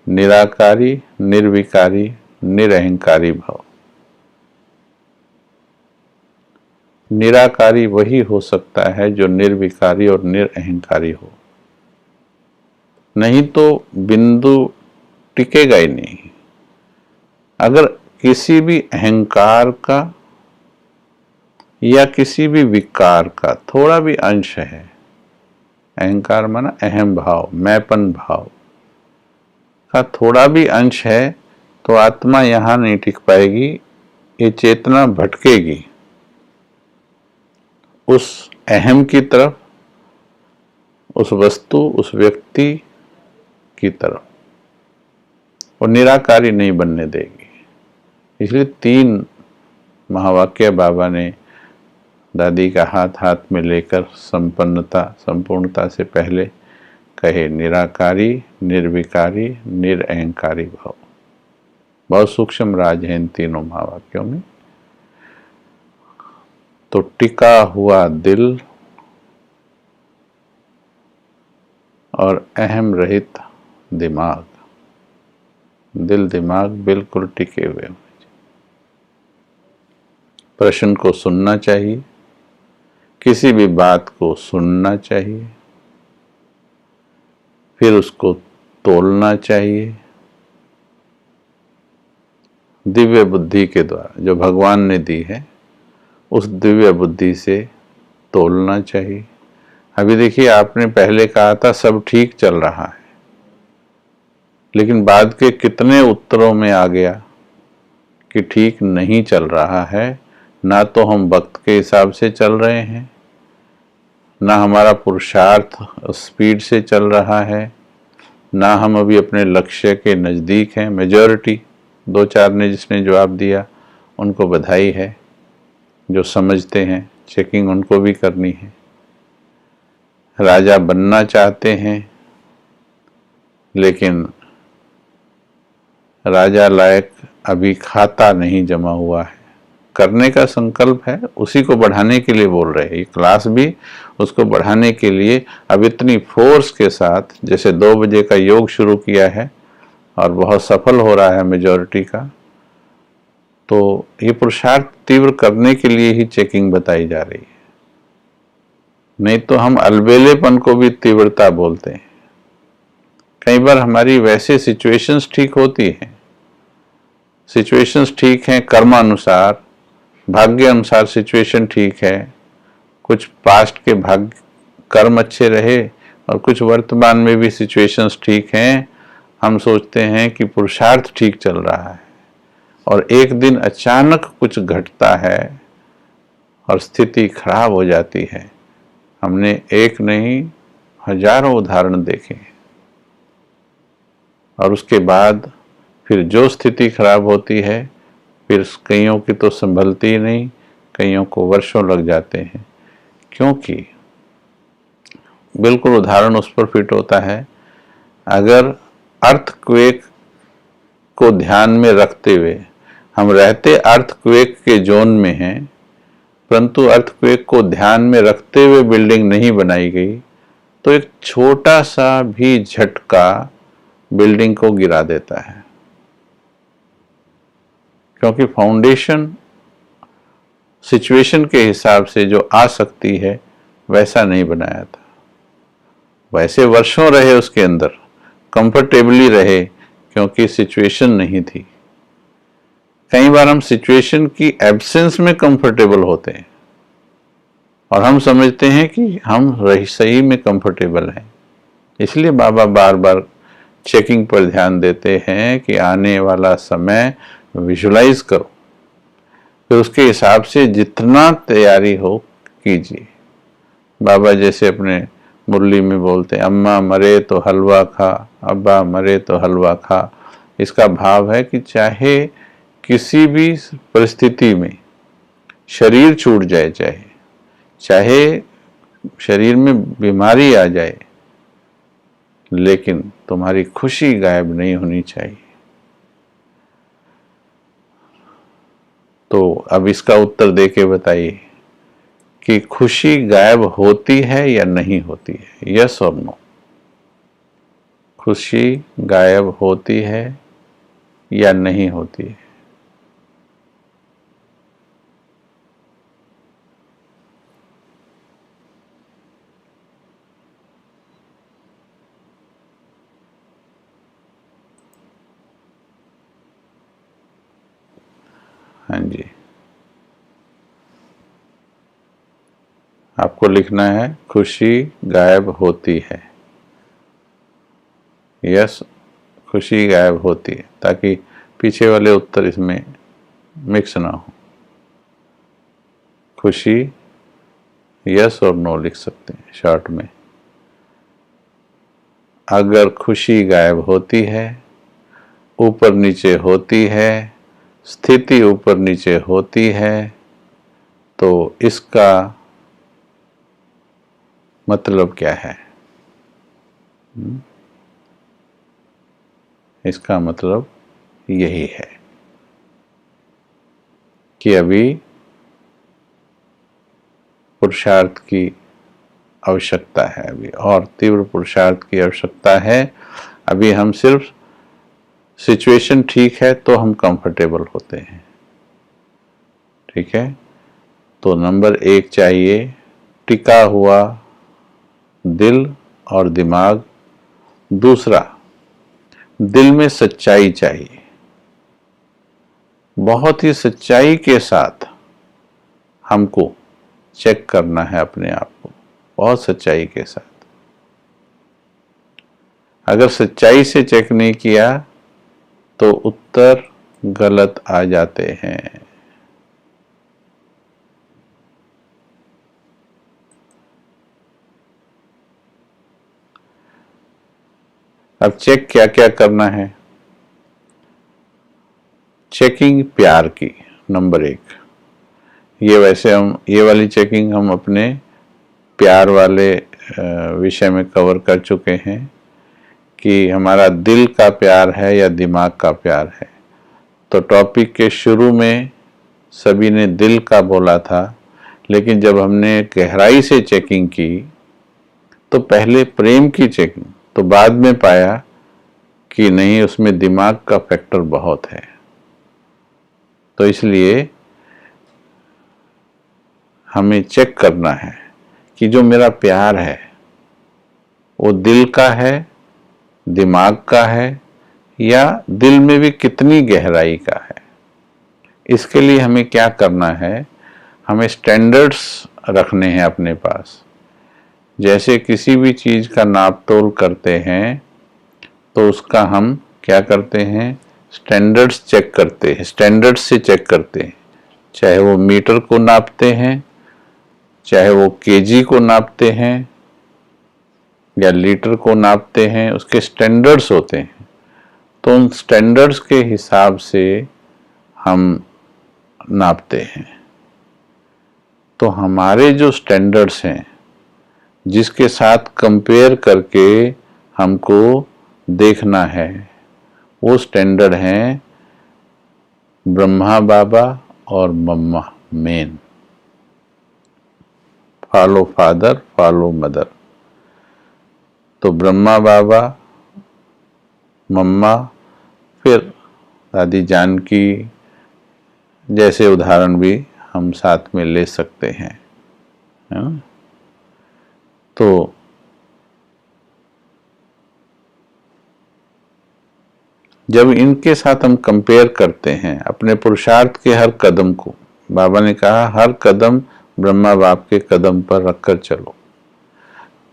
निराकारी निर्विकारी, निरहंकारी भाव। निराकारी वही हो सकता है जो निर्विकारी और निरअहंकारी हो, नहीं तो बिंदु टिकेगा ही नहीं। अगर किसी भी अहंकार का या किसी भी विकार का थोड़ा भी अंश है, अहंकार माना अहम भाव, मैंपन भाव का थोड़ा भी अंश है, तो आत्मा यहां नहीं टिक पाएगी, ये चेतना भटकेगी उस अहम की तरफ, उस वस्तु, उस व्यक्ति की तरफ, और निराकारी नहीं बनने देगी। इसलिए 3 महावाक्य बाबा ने दादी का हाथ हाथ में लेकर संपूर्णता से पहले कहे, निराकारी, निर्विकारी, निरअहंकारी भाव। बहुत सूक्ष्म राज है इन तीनों महावाक्यों में। तो टिका हुआ दिल और अहम रहित दिमाग, दिल दिमाग बिल्कुल टिके हुए हों। प्रश्न को सुनना चाहिए, किसी भी बात को सुनना चाहिए, फिर उसको तोलना चाहिए दिव्य बुद्धि के द्वारा जो भगवान ने दी है, उस दिव्य बुद्धि से तोलना चाहिए। अभी देखिए, आपने पहले कहा था सब ठीक चल रहा है, लेकिन बाद के कितने उत्तरों में आ गया कि ठीक नहीं चल रहा है। ना तो हम वक्त के हिसाब से चल रहे हैं, ना हमारा पुरुषार्थ स्पीड से चल रहा है, ना हम अभी अपने लक्ष्य के नज़दीक हैं। मेजॉरिटी 2-4 ने जिसने जवाब दिया उनको बधाई है, जो समझते हैं, चेकिंग उनको भी करनी है। राजा बनना चाहते हैं, लेकिन राजा लायक अभी खाता नहीं जमा हुआ है। करने का संकल्प है, उसी को बढ़ाने के लिए बोल रहे हैं। ये क्लास भी उसको बढ़ाने के लिए अब इतनी फोर्स के साथ, जैसे 2 बजे का योग शुरू किया है और बहुत सफल हो रहा है मेजॉरिटी का, तो ये पुरुषार्थ तीव्र करने के लिए ही चेकिंग बताई जा रही है। नहीं तो हम अलबेलेपन को भी तीव्रता बोलते हैं। कई बार हमारी वैसे सिचुएशंस ठीक होती हैं, सिचुएशंस ठीक हैं, कर्मानुसार, भाग्य अनुसार सिचुएशन ठीक है, कुछ पास्ट के भाग्य कर्म अच्छे रहे और कुछ वर्तमान में भी सिचुएशंस ठीक हैं। हम सोचते हैं कि पुरुषार्थ ठीक चल रहा है, और एक दिन अचानक कुछ घटता है और स्थिति खराब हो जाती है। हमने एक नहीं हजारों उदाहरण देखे, और उसके बाद फिर जो स्थिति खराब होती है, फिर कईयों की तो संभलती ही नहीं, कईयों को वर्षों लग जाते हैं। क्योंकि बिल्कुल उदाहरण उस पर फिट होता है। अगर अर्थक्वेक को ध्यान में रखते हुए, हम रहते अर्थक्वेक के जोन में हैं, परंतु अर्थक्वेक को ध्यान में रखते हुए बिल्डिंग नहीं बनाई गई, तो एक छोटा सा भी झटका बिल्डिंग को गिरा देता है। क्योंकि फाउंडेशन सिचुएशन के हिसाब से जो आ सकती है वैसा नहीं बनाया था। वैसे वर्षों रहे उसके अंदर, कंफर्टेबली रहे, क्योंकि सिचुएशन नहीं थी। कई बार हम सिचुएशन की एब्सेंस में कंफर्टेबल होते हैं और हम समझते हैं कि हम सही में कंफर्टेबल हैं। इसलिए बाबा बार बार चेकिंग पर ध्यान देते हैं कि आने वाला समय विजुलाइज करो, फिर उसके हिसाब से जितना तैयारी हो कीजिए। बाबा जैसे अपने मुरली में बोलते हैं, अम्मा मरे तो हलवा खा, अब्बा मरे तो हलवा खा। इसका भाव है कि चाहे किसी भी परिस्थिति में शरीर छूट जाए, चाहे शरीर में बीमारी आ जाए, लेकिन तुम्हारी खुशी गायब नहीं होनी चाहिए। तो अब इसका उत्तर देके बताइए कि खुशी गायब होती है या नहीं होती है? यस और नो? खुशी गायब होती है या नहीं होती है? हाँ जी, आपको लिखना है खुशी गायब होती है। यस, खुशी गायब होती है, ताकि पीछे वाले उत्तर इसमें मिक्स ना हो। खुशी यस और नो लिख सकते हैं शॉर्ट में। अगर खुशी गायब होती है, ऊपर नीचे होती है, स्थिति ऊपर नीचे होती है, तो इसका मतलब क्या है? इसका मतलब यही है कि अभी पुरुषार्थ की आवश्यकता है, अभी और तीव्र पुरुषार्थ की आवश्यकता है। अभी हम सिर्फ सिचुएशन ठीक है तो हम कंफर्टेबल होते हैं। ठीक है, तो नंबर 1 चाहिए टिका हुआ दिल और दिमाग। दूसरा, दिल में सच्चाई चाहिए, बहुत ही सच्चाई के साथ हमको चेक करना है अपने आप को, बहुत सच्चाई के साथ। अगर सच्चाई से चेक नहीं किया तो उत्तर गलत आ जाते हैं। अब चेक क्या क्या करना है? चेकिंग प्यार की, नंबर 1। ये वैसे हम ये वाली चेकिंग हम अपने प्यार वाले विषय में कवर कर चुके हैं कि हमारा दिल का प्यार है या दिमाग का प्यार है। तो टॉपिक के शुरू में सभी ने दिल का बोला था, लेकिन जब हमने गहराई से चेकिंग की तो पहले प्रेम की चेकिंग, तो बाद में पाया कि नहीं, उसमें दिमाग का फैक्टर बहुत है। तो इसलिए हमें चेक करना है कि जो मेरा प्यार है वो दिल का है, दिमाग का है, या दिल में भी कितनी गहराई का है। इसके लिए हमें क्या करना है? हमें स्टैंडर्ड्स रखने हैं अपने पास। जैसे किसी भी चीज़ का नाप तोल करते हैं तो उसका हम क्या करते हैं? स्टैंडर्ड्स चेक करते हैं, स्टैंडर्ड्स से चेक करते हैं। चाहे वो मीटर को नापते हैं, चाहे वो केजी को नापते हैं या लीटर को नापते हैं, उसके स्टैंडर्ड्स होते हैं। तो उन स्टैंडर्ड्स के हिसाब से हम नापते हैं। तो हमारे जो स्टैंडर्ड्स हैं, जिसके साथ कंपेयर करके हमको देखना है, वो स्टैंडर्ड हैं ब्रह्मा बाबा और मम्मा मेन। Follow father, follow mother. तो ब्रह्मा बाबा, मम्मा, फिर दादी जानकी जैसे उदाहरण भी हम साथ में ले सकते हैं, है ना? तो जब इनके साथ हम कंपेयर करते हैं अपने पुरुषार्थ के हर कदम को, बाबा ने कहा हर कदम ब्रह्मा बाप के कदम पर रखकर चलो।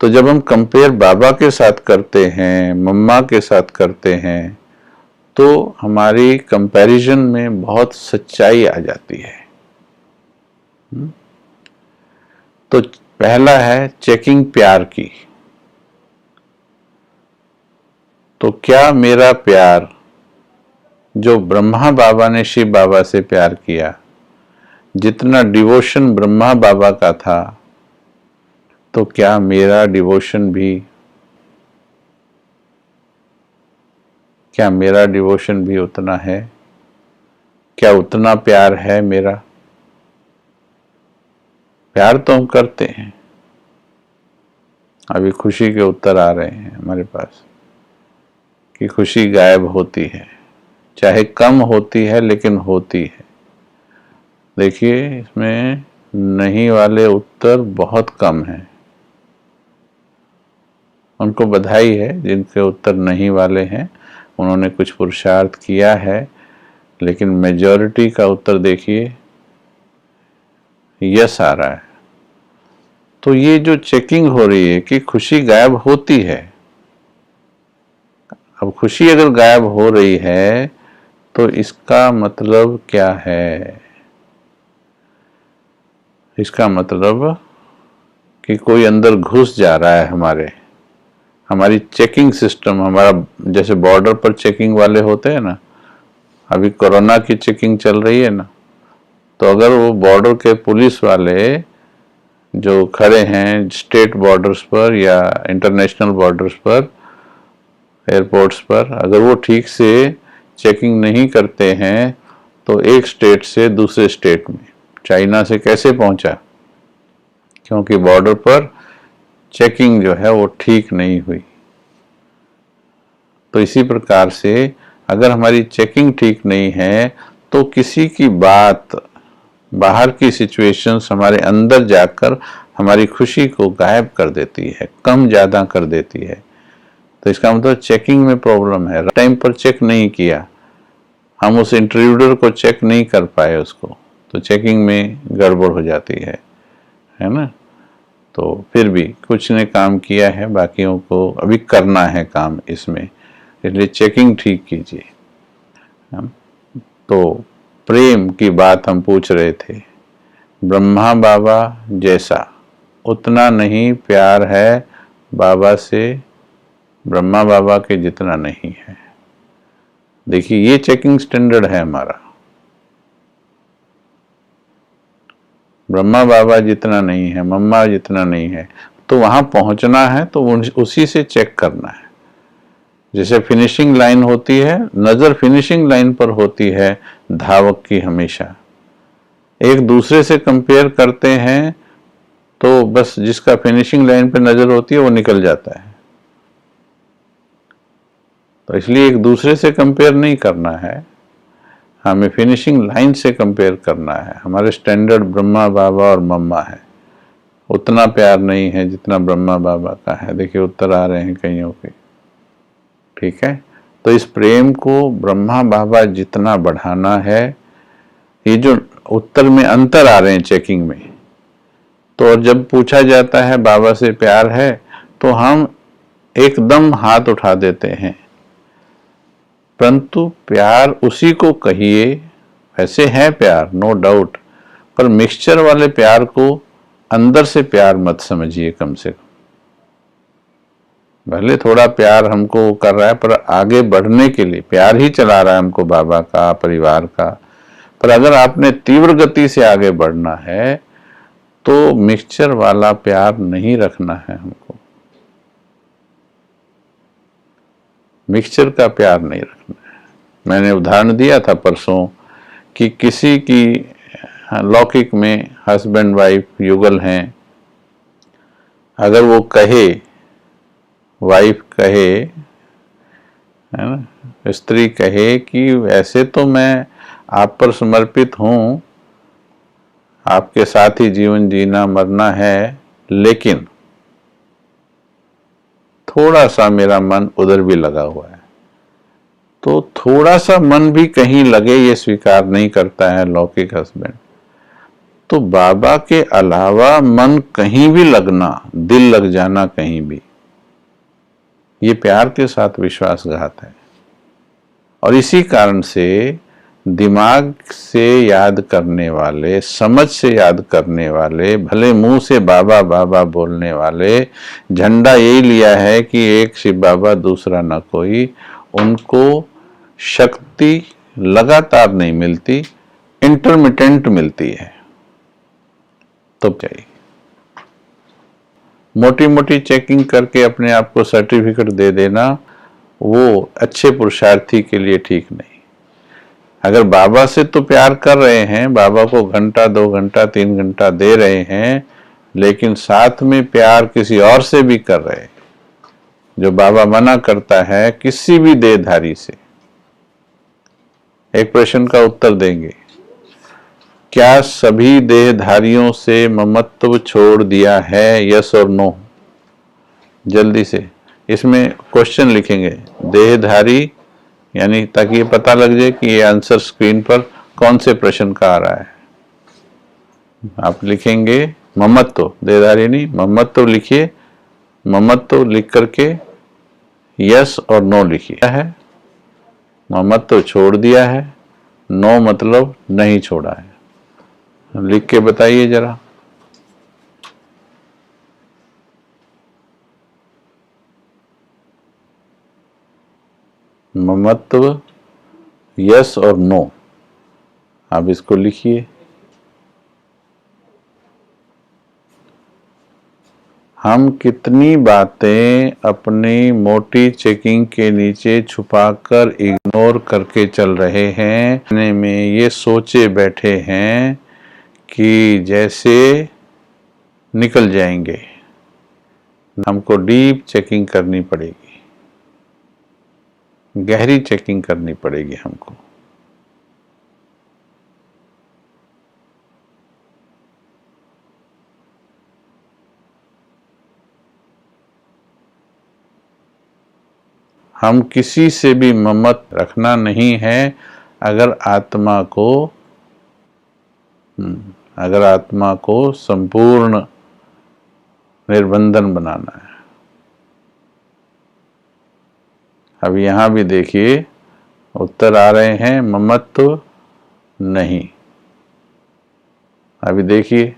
तो जब हम कंपेयर बाबा के साथ करते हैं, मम्मा के साथ करते हैं, तो हमारी कंपैरिजन में बहुत सच्चाई आ जाती है। तो पहला है चेकिंग प्यार की। तो क्या मेरा प्यार, जो ब्रह्मा बाबा ने शिव बाबा से प्यार किया, जितना डिवोशन ब्रह्मा बाबा का था, तो क्या मेरा डिवोशन भी उतना है? क्या उतना प्यार है मेरा? प्यार तो हम करते हैं। अभी खुशी के उत्तर आ रहे हैं हमारे पास कि खुशी गायब होती है। चाहे कम होती है लेकिन होती है। देखिए इसमें नहीं वाले उत्तर बहुत कम हैं। उनको बधाई है जिनके उत्तर नहीं वाले हैं, उन्होंने कुछ पुरुषार्थ किया है। लेकिन मेजॉरिटी का उत्तर देखिए यस आ रहा है। तो ये जो चेकिंग हो रही है कि खुशी गायब होती है, अब खुशी अगर गायब हो रही है तो इसका मतलब क्या है? इसका मतलब कि कोई अंदर घुस जा रहा है हमारी चेकिंग सिस्टम। हमारा जैसे बॉर्डर पर चेकिंग वाले होते हैं ना, अभी कोरोना की चेकिंग चल रही है ना, तो अगर वो बॉर्डर के पुलिस वाले जो खड़े हैं स्टेट बॉर्डर्स पर या इंटरनेशनल बॉर्डर्स पर, एयरपोर्ट्स पर, अगर वो ठीक से चेकिंग नहीं करते हैं तो एक स्टेट से दूसरे स्टेट में, चाइना से कैसे पहुंचा? क्योंकि बॉर्डर पर चेकिंग जो है वो ठीक नहीं हुई। तो इसी प्रकार से अगर हमारी चेकिंग ठीक नहीं है तो किसी की बात, बाहर की सिचुएशंस हमारे अंदर जाकर हमारी खुशी को गायब कर देती है, कम ज़्यादा कर देती है। तो इसका मतलब चेकिंग में प्रॉब्लम है। टाइम पर चेक नहीं किया, हम उस इंट्रूडर को चेक नहीं कर पाए उसको, तो चेकिंग में गड़बड़ हो जाती है ना। तो फिर भी कुछ ने काम किया है, बाकियों को अभी करना है काम इसमें, इसलिए चेकिंग ठीक कीजिए। तो प्रेम की बात हम पूछ रहे थे। ब्रह्मा बाबा जैसा उतना नहीं प्यार है बाबा से, ब्रह्मा बाबा के जितना नहीं है। देखिए ये चेकिंग स्टैंडर्ड है हमारा। ब्रह्मा बाबा जितना नहीं है, मम्मा जितना नहीं है, तो वहां पहुंचना है तो उसी से चेक करना है। जैसे फिनिशिंग लाइन होती है, नजर फिनिशिंग लाइन पर होती है धावक की हमेशा। एक दूसरे से कंपेयर करते हैं तो बस जिसका फिनिशिंग लाइन पे नजर होती है वो निकल जाता है। तो इसलिए एक दूसरे से कंपेयर नहीं करना है, हमें फिनिशिंग लाइन से कंपेयर करना है। हमारे स्टैंडर्ड ब्रह्मा बाबा और मम्मा है, उतना प्यार नहीं है जितना ब्रह्मा बाबा का है। देखिए उत्तर आ रहे हैं कईयों के, ठीक है। तो इस प्रेम को ब्रह्मा बाबा जितना बढ़ाना है, ये जो उत्तर में अंतर आ रहे हैं चेकिंग में, तो और जब पूछा जाता है बाबा से प्यार है तो हम एकदम हाथ उठा देते हैं, परंतु प्यार उसी को कहिए। वैसे है प्यार नो डाउट, पर मिक्सचर वाले प्यार को अंदर से प्यार मत समझिए। कम से कम भले थोड़ा प्यार हमको कर रहा है, पर आगे बढ़ने के लिए प्यार ही चला रहा है हमको बाबा का, परिवार का। पर अगर आपने तीव्र गति से आगे बढ़ना है तो मिक्सचर वाला प्यार नहीं रखना है हमको, मिक्सचर का प्यार नहीं रखना है। मैंने उदाहरण दिया था परसों कि किसी की लौकिक में हस्बैंड वाइफ युगल हैं, अगर वो कहे, वाइफ कहे, है ना, स्त्री कहे कि वैसे तो मैं आप पर समर्पित हूं, आपके साथ ही जीवन जीना मरना है, लेकिन थोड़ा सा मेरा मन उधर भी लगा हुआ है। तो थोड़ा सा मन भी कहीं लगे ये स्वीकार नहीं करता है लौकिक हस्बैंड। तो बाबा के अलावा मन कहीं भी लगना, दिल लग जाना कहीं भी, ये प्यार के साथ विश्वासघात है। और इसी कारण से दिमाग से याद करने वाले, समझ से याद करने वाले, भले मुंह से बाबा बाबा बोलने वाले, झंडा यही लिया है कि एक शिव बाबा दूसरा न कोई, उनको शक्ति लगातार नहीं मिलती, इंटरमिटेंट मिलती है। तो चाहिए मोटी मोटी चेकिंग करके अपने आप को सर्टिफिकेट दे देना, वो अच्छे पुरुषार्थी के लिए ठीक नहीं। अगर बाबा से तो प्यार कर रहे हैं, बाबा को घंटा 2 घंटा 3 घंटा दे रहे हैं, लेकिन साथ में प्यार किसी और से भी कर रहे हैं, जो बाबा मना करता है किसी भी देहधारी से। एक प्रश्न का उत्तर देंगे। क्या सभी देहधारियों से ममत्व छोड़ दिया है, यस और नो? जल्दी से इसमें क्वेश्चन लिखेंगे देहधारी, यानी ताकि ये पता लग जाए कि ये आंसर स्क्रीन पर कौन से प्रश्न का आ रहा है। आप लिखेंगे ममत्व, देहधारी नहीं, ममत्व लिखिए। ममत्व लिख करके यस और नो लिखिए। क्या है? ममत्व छोड़ दिया है, नो मतलब नहीं छोड़ा है। लिख के बताइए जरा। ममत्व यस और नो, आप इसको लिखिए। हम कितनी बातें अपनी मोटी चेकिंग के नीचे छुपाकर इग्नोर करके चल रहे हैं, में ये सोचे बैठे हैं कि जैसे निकल जाएंगे। हमको डीप चेकिंग करनी पड़ेगी, गहरी चेकिंग करनी पड़ेगी हमको। हम किसी से भी ममत रखना नहीं है अगर आत्मा को संपूर्ण निर्बंधन बनाना है। अब यहां भी देखिए उत्तर आ रहे हैं ममत्व नहीं। अभी देखिए,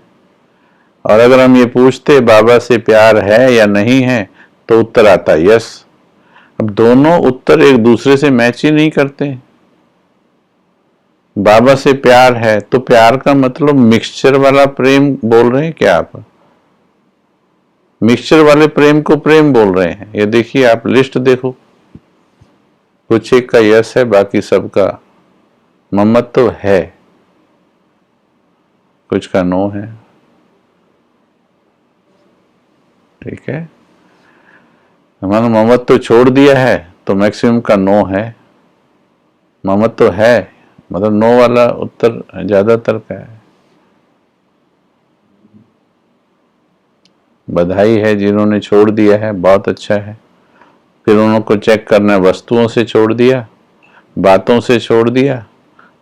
और अगर हम ये पूछते बाबा से प्यार है या नहीं है तो उत्तर आता यस। अब दोनों उत्तर एक दूसरे से मैच ही नहीं करते। बाबा से प्यार है तो प्यार का मतलब मिक्सचर वाला प्रेम बोल रहे हैं क्या आप? मिक्सचर वाले प्रेम को प्रेम बोल रहे हैं? ये देखिए, आप लिस्ट देखो, कुछ एक का यस है, बाकी सबका ममत्व है, कुछ का नो है। ठीक है, हमारा ममत्व छोड़ दिया है तो मैक्सिमम का नो है। ममत्व है मतलब नो वाला उत्तर ज्यादातर का है। बधाई है जिन्होंने छोड़ दिया है, बहुत अच्छा है। फिर उनको चेक करना है, वस्तुओं से छोड़ दिया, बातों से छोड़ दिया,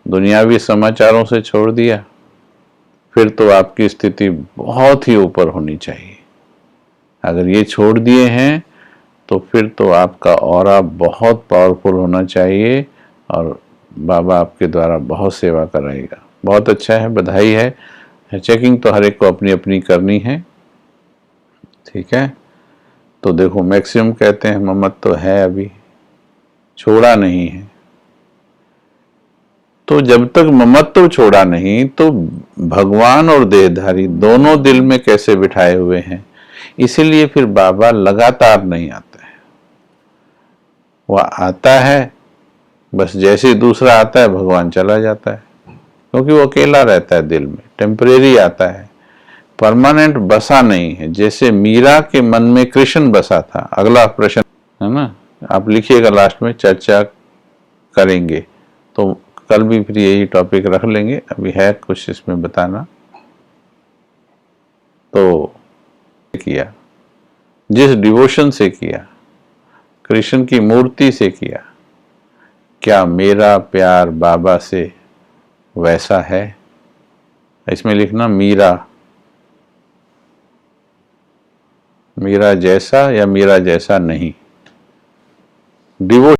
दुनियावी समाचारों से छोड़ दिया, फिर तो आपकी स्थिति बहुत ही ऊपर होनी चाहिए। अगर ये छोड़ दिए हैं तो फिर तो आपका ऑरा बहुत पावरफुल होना चाहिए और बाबा आपके द्वारा बहुत सेवा कराएगा। बहुत अच्छा है, बधाई है। चेकिंग तो हर एक को अपनी अपनी करनी है। ठीक है, तो देखो मैक्सिमम कहते हैं ममत्व तो है, अभी छोड़ा नहीं है। तो जब तक ममत्व तो छोड़ा नहीं तो भगवान और देहधारी दोनों दिल में कैसे बिठाए हुए हैं। इसीलिए फिर बाबा लगातार नहीं आता है, वह आता है बस जैसे ही दूसरा आता है भगवान चला जाता है, क्योंकि वो अकेला रहता है दिल में, टेम्परेरी आता है, परमानेंट बसा नहीं है। जैसे मीरा के मन में कृष्ण बसा था। अगला प्रश्न है ना, आप लिखिएगा, लास्ट में चर्चा करेंगे, तो कल भी फिर यही टॉपिक रख लेंगे। अभी है कुछ इसमें बताना। तो किया, जिस डिवोशन से किया, कृष्ण की मूर्ति से किया, क्या मेरा प्यार बाबा से वैसा है? इसमें लिखना मीरा जैसा या मीरा जैसा नहीं। डिवोशन